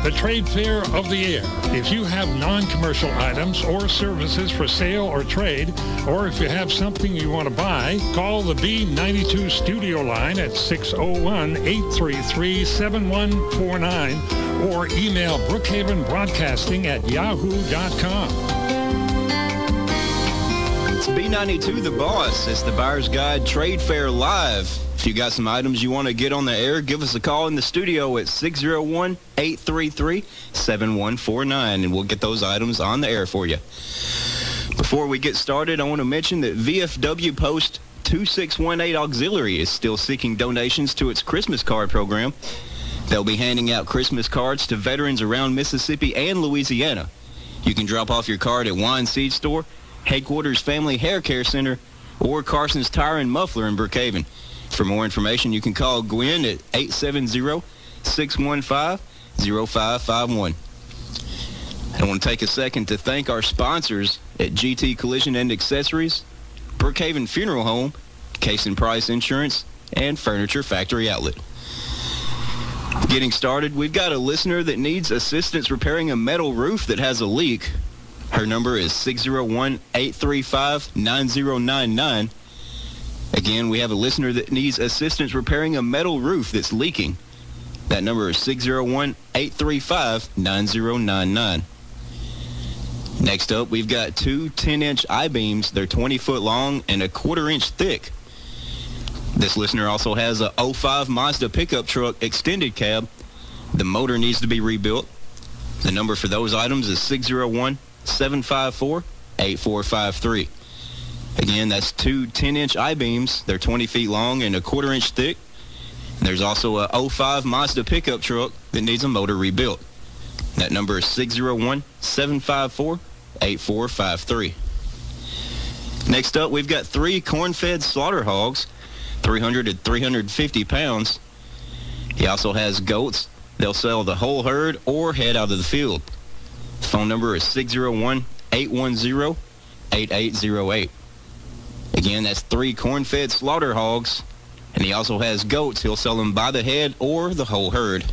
the trade fair of the air. If you have non-commercial items or services for sale or trade, or if you have something you want to buy, call the B92 studio line at 601-833-7149 or email brookhavenbroadcasting@yahoo.com. It's B92 The Boss. It's the Buyer's Guide Trade Fair Live. If you got some items you want to get on the air, give us a call in the studio at 601-833-7149, and we'll get those items on the air for you. Before we get started, I want to mention that VFW Post 2618 Auxiliary is still seeking donations to its Christmas card program. They'll be handing out Christmas cards to veterans around Mississippi and Louisiana. You can drop off your card at Wine Seed Store, Headquarters Family Hair Care Center, or Carson's Tire and Muffler in Brookhaven. For more information, you can call Gwen at 870-615-0551. I want to take a second to thank our sponsors at GT Collision and Accessories, Brookhaven Funeral Home, Case and Price Insurance, and Furniture Factory Outlet. Getting started, we've got a listener that needs assistance repairing a metal roof that has a leak. Her number is 601-835-9099. Again, we have a listener that needs assistance repairing a metal roof that's leaking. That number is 601-835-9099. Next up, we've got two 10-inch I-beams. They're 20-foot long and a quarter-inch thick. This listener also has a 05 Mazda pickup truck extended cab. The motor needs to be rebuilt. The number for those items is 601-754-8453. Again, that's two 10-inch I-beams. They're 20 feet long and a quarter-inch thick. And there's also a 05 Mazda pickup truck that needs a motor rebuilt. That number is 601-754-8453. Next up, we've got three corn-fed slaughter hogs, 300 to 350 pounds. He also has goats. They'll sell the whole herd or head out of the field. The phone number is 601-810-8808. Again, that's three corn-fed slaughter hogs, and he also has goats. He'll sell them by the head or the whole herd.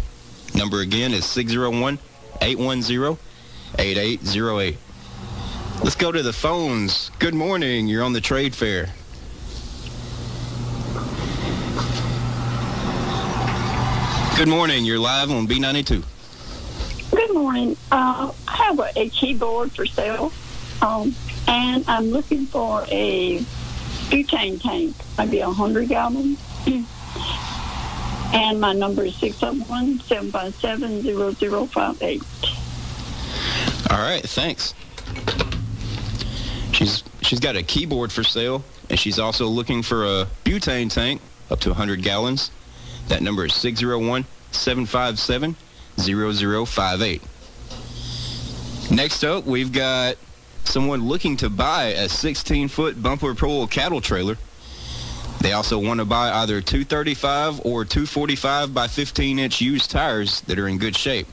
Number again is 601-810-8808. Let's go to the phones. Good morning. You're on the trade fair. Good morning. You're live on B92. Good morning. I have a keyboard for sale, and I'm looking for a butane tank, maybe 100 gallons. And my number is 601-757-0058. All right, thanks. She's got a keyboard for sale, and she's also looking for a butane tank up to 100 gallons. That number is 601-757-0058. Next up, we've got someone looking to buy a 16-foot bumper pull cattle trailer. They also want to buy either 235 or 245 by 15-inch used tires that are in good shape.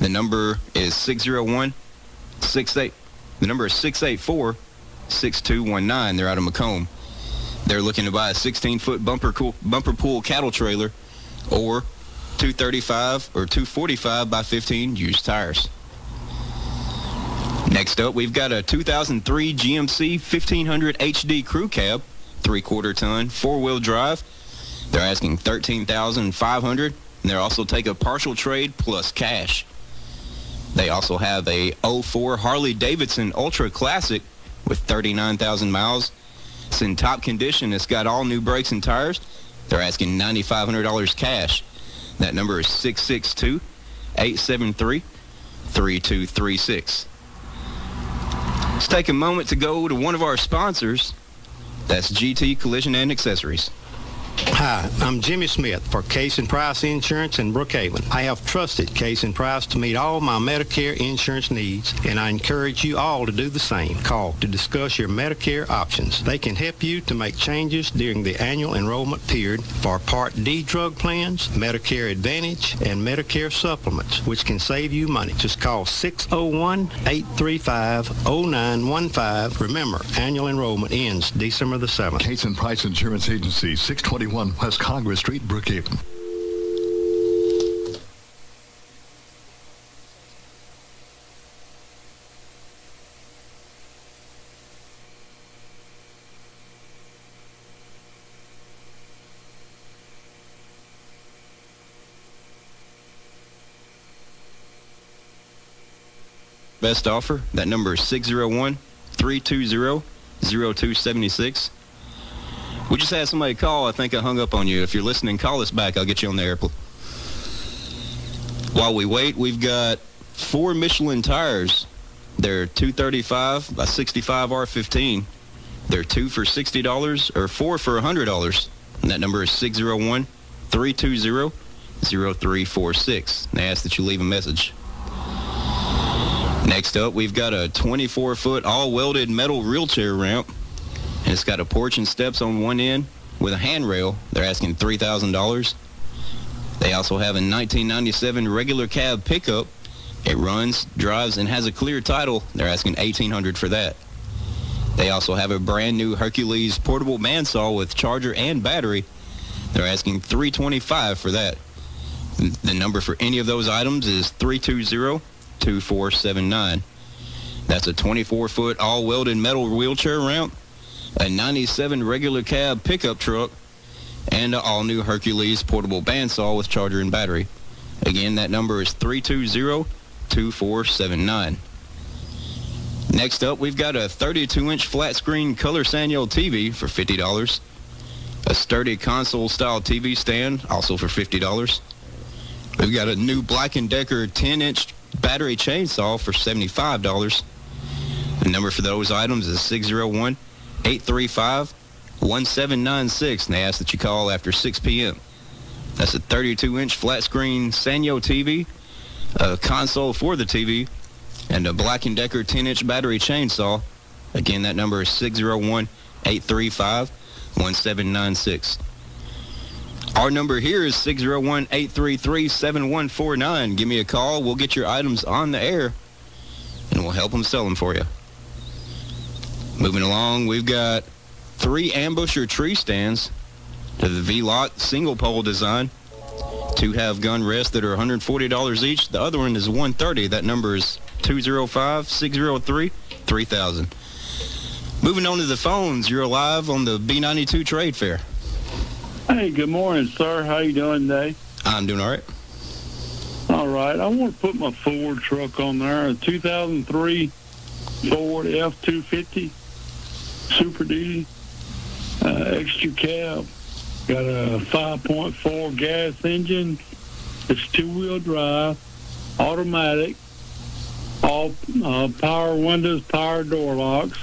The number is 684-6219. They're out of Macomb. They're looking to buy a 16-foot bumper pull cattle trailer or 235 or 245 by 15 used tires. Next up, we've got a 2003 GMC 1500 HD crew cab, 3/4 ton, 4-wheel drive. They're asking $13,500, and they'll also take a partial trade plus cash. They also have a 04 Harley Davidson Ultra Classic with 39,000 miles. It's in top condition. It's got all new brakes and tires. They're asking $9,500 cash. That number is 662-873-3236. Let's take a moment to go to one of our sponsors. That's GT Collision and Accessories. Hi, I'm Jimmy Smith for Case and Price Insurance in Brookhaven. I have trusted Case and Price to meet all my Medicare insurance needs, and I encourage you all to do the same. Call to discuss your Medicare options. They can help you to make changes during the annual enrollment period for Part D drug plans, Medicare Advantage, and Medicare supplements, which can save you money. Just call 601-835-0915. Remember, annual enrollment ends December the 7th. Case and Price Insurance Agency, 621 West Congress Street, Brookhaven. best offer. That number is 601-320-0276. We just had somebody call. I think I hung up on you. If you're listening, call us back. I'll get you on the air. While we wait, we've got 4 Michelin tires. They're 235 by 65 R15. They're 2 for $60 or 4 for $100. And that number is 601-320-0346. They ask that you leave a message. Next up, we've got a 24-foot all-welded metal wheelchair ramp. And it's got a porch and steps on one end with a handrail. They're asking $3,000. They also have a 1997 regular cab pickup. It runs, drives, and has a clear title. They're asking $1,800 for that. They also have a brand new Hercules portable bandsaw with charger and battery. They're asking $325 for that. The number for any of those items is 320-2479. That's a 24-foot all-welded metal wheelchair ramp, a 97 regular cab pickup truck, and an all-new Hercules portable bandsaw with charger and battery. Again, that number is 320-2479. Next up, we've got a 32-inch flat-screen color Sanyo TV for $50. A sturdy console-style TV stand, also for $50. We've got a new Black & Decker 10-inch battery chainsaw for $75. The number for those items is 601-835-1796, and they ask that you call after 6 p.m. That's a 32-inch flat-screen Sanyo TV, a console for the TV, and a Black & Decker 10-inch battery chainsaw. Again, that number is 601-835-1796. Our number here is 601-833-7149. Give me a call. We'll get your items on the air, and we'll help them sell them for you. Moving along, we've got 3 ambusher tree stands to the V-Lock single pole design. 2 have gun rests that are $140 each. The other one is $130. That number is 205-603-3000. Moving on to the phones, you're live on the B92 Trade Fair. Hey, good morning, sir. How you doing today? I'm doing all right. All right. I want to put my Ford truck on there, a 2003 Ford F-250 Super Duty, extra cab. Got a 5.4 gas engine. It's 2-wheel drive, automatic, all power windows, power door locks,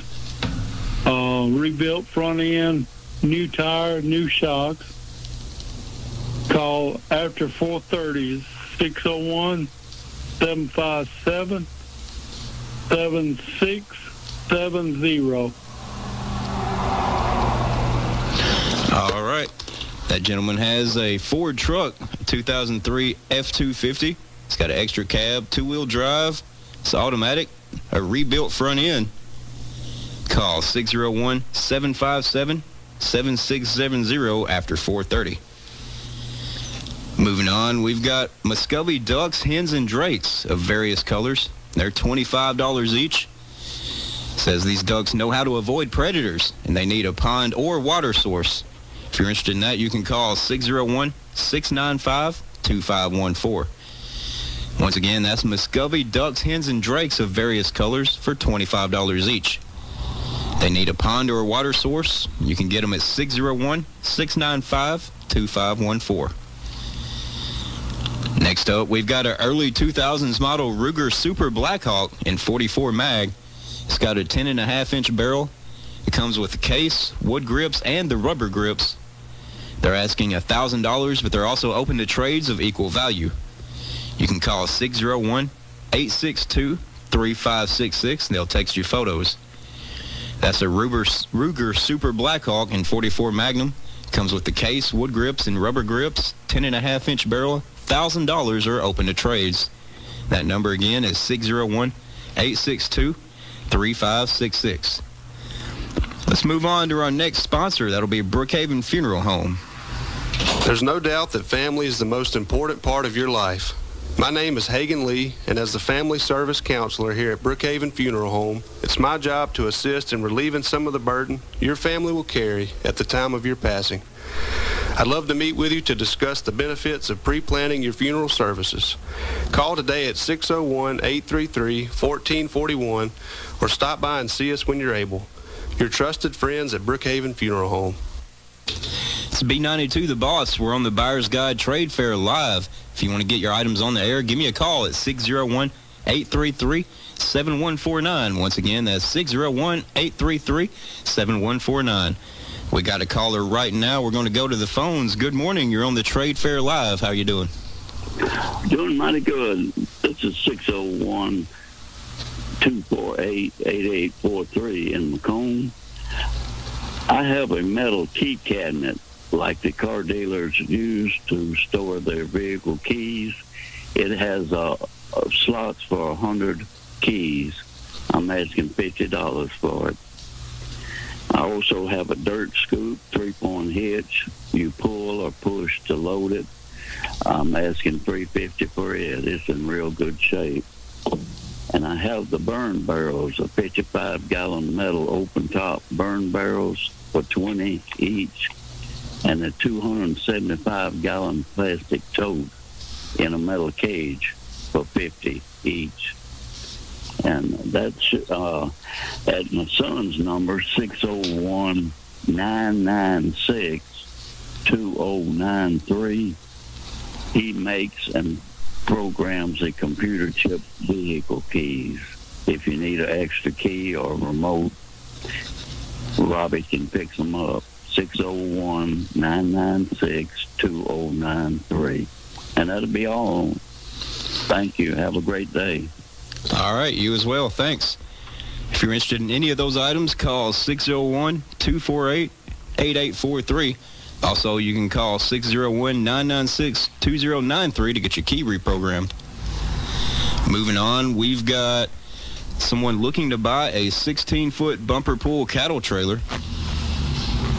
rebuilt front end, new tire, new shocks. Call after 4:30 is 601-757-7670. All right. That gentleman has a Ford truck, 2003 F-250. It's got an extra cab, 2-wheel drive. It's automatic, a rebuilt front end. Call 601-757-7670 after 4:30. Moving on, we've got Muscovy ducks, hens, and drakes of various colors. They're $25 each. Says these ducks know how to avoid predators, and they need a pond or water source. If you're interested in that, you can call 601-695-2514. Once again, that's Muscovy ducks, hens, and drakes of various colors for $25 each. They need a pond or a water source. You can get them at 601-695-2514. Next up, we've got an early 2000s model Ruger Super Blackhawk in 44 mag. It's got a 10.5-inch barrel. It comes with the case, wood grips, and the rubber grips. They're asking $1,000, but they're also open to trades of equal value. You can call 601-862-3566, and they'll text you photos. That's a Ruger Super Blackhawk in 44 Magnum. Comes with the case, wood grips, and rubber grips, 10.5-inch barrel. $1,000 are open to trades. That number again is 601-862-3566. Let's move on to our next sponsor. That'll be Brookhaven Funeral Home. There's no doubt that family is the most important part of your life. My name is Hagan Lee, and as the family service counselor here at Brookhaven Funeral Home, it's my job to assist in relieving some of the burden your family will carry at the time of your passing. I'd love to meet with you to discuss the benefits of pre-planning your funeral services. Call today at 601-833-1441 or stop by and see us when you're able. Your trusted friends at Brookhaven Funeral Home. It's B92 The Boss. We're on the Buyer's Guide Trade Fair live. If you want to get your items on the air, give me a call at 601-833-7149. Once again, that's 601-833-7149. We got a caller right now. We're going to go to the phones. Good morning. You're on the Trade Fair live. How you doing? Doing mighty good. This is 601-248-8843 in Macomb. I have a metal key cabinet like the car dealers use to store their vehicle keys. It has slots for 100 keys. I'm asking $50 for it. I also have a dirt scoop, 3-point hitch. You pull or push to load it. I'm asking $350 for it. It's in real good shape. And I have the burn barrels, a 55-gallon metal open-top burn barrels for $20 each, and a 275-gallon plastic tote in a metal cage for $50 each. And that's at my son's number, 601-996-2093. He makes and programs a computer chip vehicle keys. If you need an extra key or remote, Robbie can pick them up. 601-996-2093. And that'll be all. Thank you. Have a great day. All right, you as well. Thanks. If you're interested in any of those items, call 601-248-8843. Also, you can call 601-996-2093 to get your key reprogrammed. Moving on, we've got someone looking to buy a 16-foot bumper pull cattle trailer.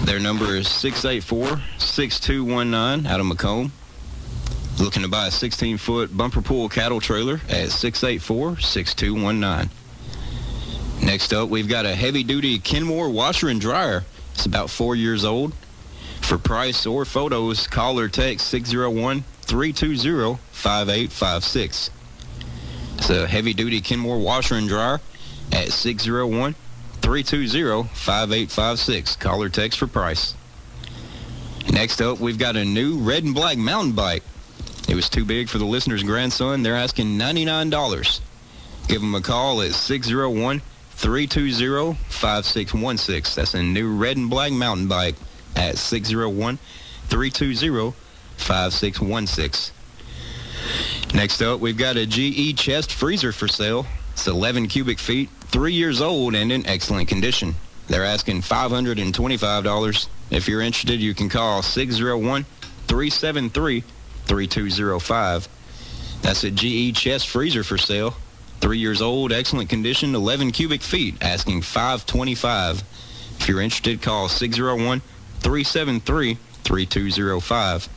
Their number is 684-6219 out of Macomb. Looking to buy a 16-foot bumper pull cattle trailer at 684-6219. Next up, we've got a heavy-duty Kenmore washer and dryer. It's about 4 years old. For price or photos, call or text 601-320-5856. It's a heavy-duty Kenmore washer and dryer at 601-320-5856. Call or text for price. Next up, we've got a new red and black mountain bike. It was too big for the listener's grandson. They're asking $99. Give them a call at 601-320-5616. That's a new red and black mountain bike at 601-320-5616. Next up, we've got a GE chest freezer for sale. It's 11 cubic feet, 3 years old, and in excellent condition. They're asking $525. If you're interested, you can call 601-373-3205. That's a GE chest freezer for sale. 3 years old, excellent condition, 11 cubic feet, asking $525. If you're interested, call 601-373-3205.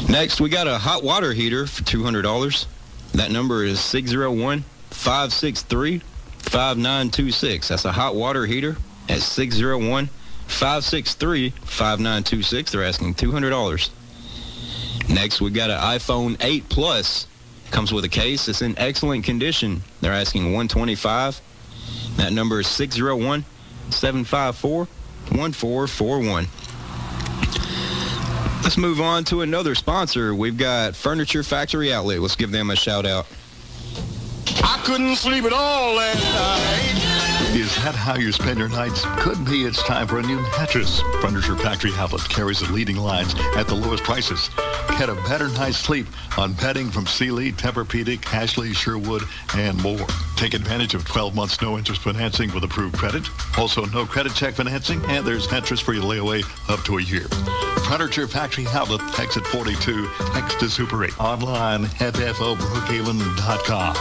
Next, we got a hot water heater for $200. That number is 601-563-5926. That's a hot water heater at 601-563-5926. They're asking $200. Next, we got an iPhone 8 Plus. Comes with a case. It's in excellent condition. They're asking $125. That number is 601-754-1441. Let's move on to another sponsor. We've got Furniture Factory Outlet. Let's give them a shout out. I couldn't sleep at all last night. Is that how you spend your nights? Could be. It's time for a new mattress. Furniture Factory Outlet carries the leading lines at the lowest prices. Get a better night's sleep on bedding from Sealy, Tempur-Pedic, Ashley, Sherwood, and more. Take advantage of 12 months no-interest financing with approved credit. Also, no credit check financing, and there's interest-free layaway up to a year. Furniture Factory Outlet, exit 42, next to Super 8. Online, ffobrookhaven.com.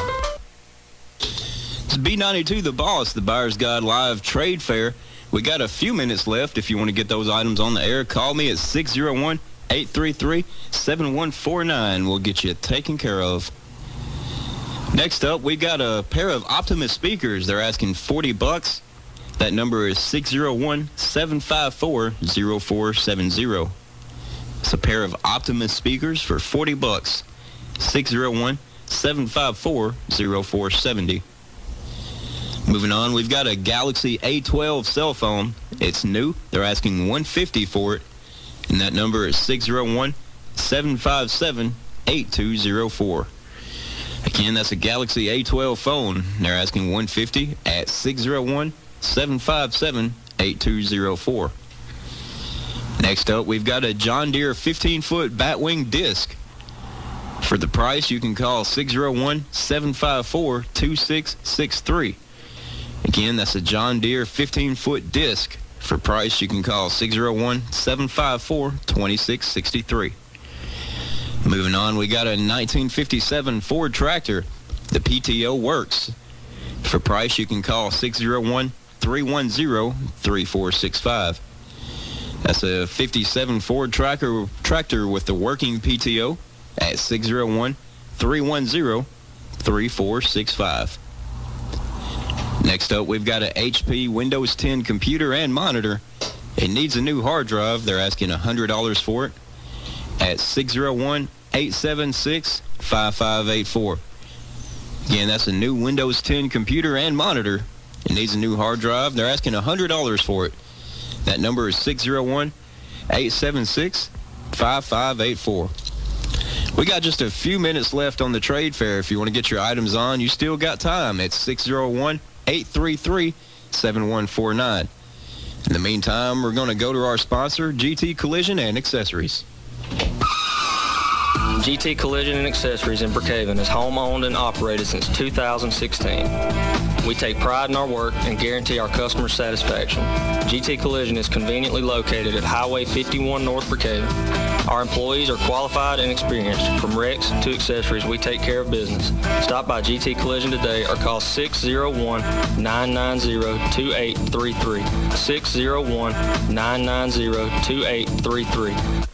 It's B92 The Boss, the Buyer's Guide Live Trade Fair. We got a few minutes left. If you want to get those items on the air, call me at 601-833-7149. We'll get you taken care of. Next up, we got a pair of Optimus speakers. They're asking $40. That number is 601-754-0470. It's a pair of Optimus speakers for $40. 601-754-0470. Moving on, we've got a Galaxy A12 cell phone. It's new. They're asking $150 for it. And that number is 601-757-8204. Again, that's a Galaxy A12 phone. They're asking $150 at 601-757-8204. Next up, we've got a John Deere 15-foot batwing disc. For the price, you can call 601-754-2663. Again, that's a John Deere 15-foot disc. For price, you can call 601-754-2663. Moving on, we got a 1957 Ford tractor. The PTO works. For price, you can call 601-310-3465. That's a 57 Ford tractor with the working PTO at 601-310-3465. Next up, we've got a HP Windows 10 computer and monitor. It needs a new hard drive. They're asking $100 for it at 601-876-5584. Again, that's a new Windows 10 computer and monitor. It needs a new hard drive. They're asking $100 for it. That number is 601-876-5584. We got just a few minutes left on the trade fair. If you want to get your items on, you still got time. It's 601-833-7149. In the meantime, we're going to go to our sponsor, GT Collision and Accessories. GT Collision and Accessories in Brookhaven is home-owned and operated since 2016. We take pride in our work and guarantee our customer satisfaction. GT Collision is conveniently located at Highway 51 North Brookhaven. Our employees are qualified and experienced. From wrecks to accessories, we take care of business. Stop by GT Collision today or call 601-990-2833. 601-990-2833.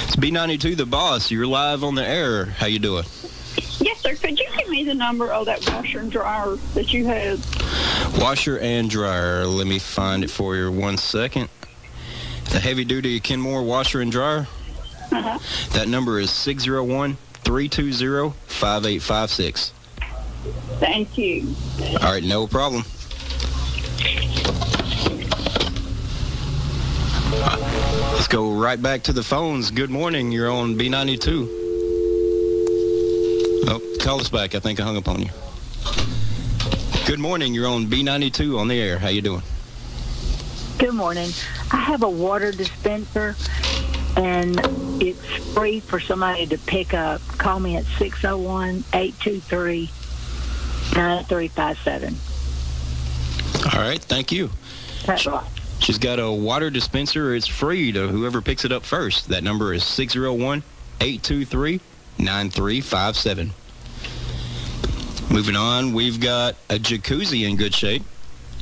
It's B92 The Boss. You're live on the air. How you doing? Yes, sir. Could you give me the number of that washer and dryer that you had? Washer and dryer. Let me find it for you 1 second. The heavy-duty Kenmore washer and dryer. Uh-huh. That number is 601-320-5856. Thank you. All right, no problem. Let's go right back to the phones. Good morning. You're on B92. Oh, call us back. I think I hung up on you. Good morning. You're on B92 on the air. How you doing? Good morning. I have a water dispenser, and it's free for somebody to pick up. Call me at 601-823-9357. All right. Thank you. That's right. She's got a water dispenser. It's free to whoever picks it up first. That number is 601-823-9357. Moving on, we've got a jacuzzi in good shape.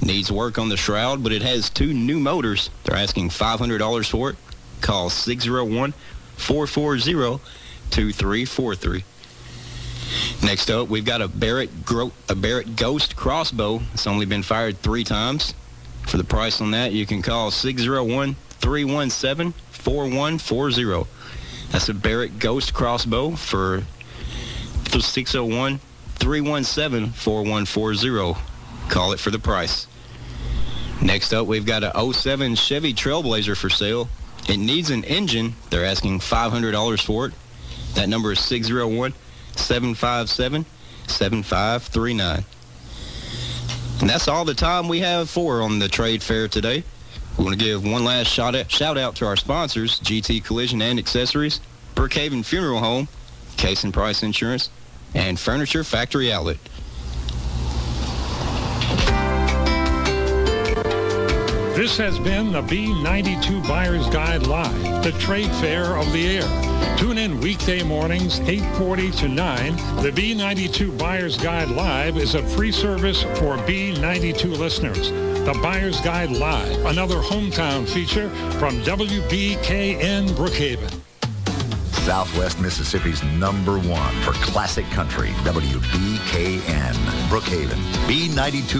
Needs work on the shroud, but it has 2 new motors. They're asking $500 for it. Call 601-440-2343. Next up, we've got a Barrett Ghost crossbow. It's only been fired 3 times. For the price on that, you can call 601-317-4140. That's a Barrett Ghost crossbow for 601-317-4140. Call it for the price. Next up, we've got a 07 Chevy Trailblazer for sale. It needs an engine. They're asking $500 for it. That number is 601-757-7539. And that's all the time we have for on the trade fair today. We want to give one last shout out to our sponsors, GT Collision and Accessories, Brookhaven Funeral Home, Case and Price Insurance, and Furniture Factory Outlet. This has been the B92 Buyer's Guide Live, the trade fair of the air. Tune in weekday mornings, 8:40 to 9. The B92 Buyer's Guide Live is a free service for B92 listeners. The Buyer's Guide Live, another hometown feature from WBKN Brookhaven. Southwest Mississippi's #1 for classic country, WBKN Brookhaven. B92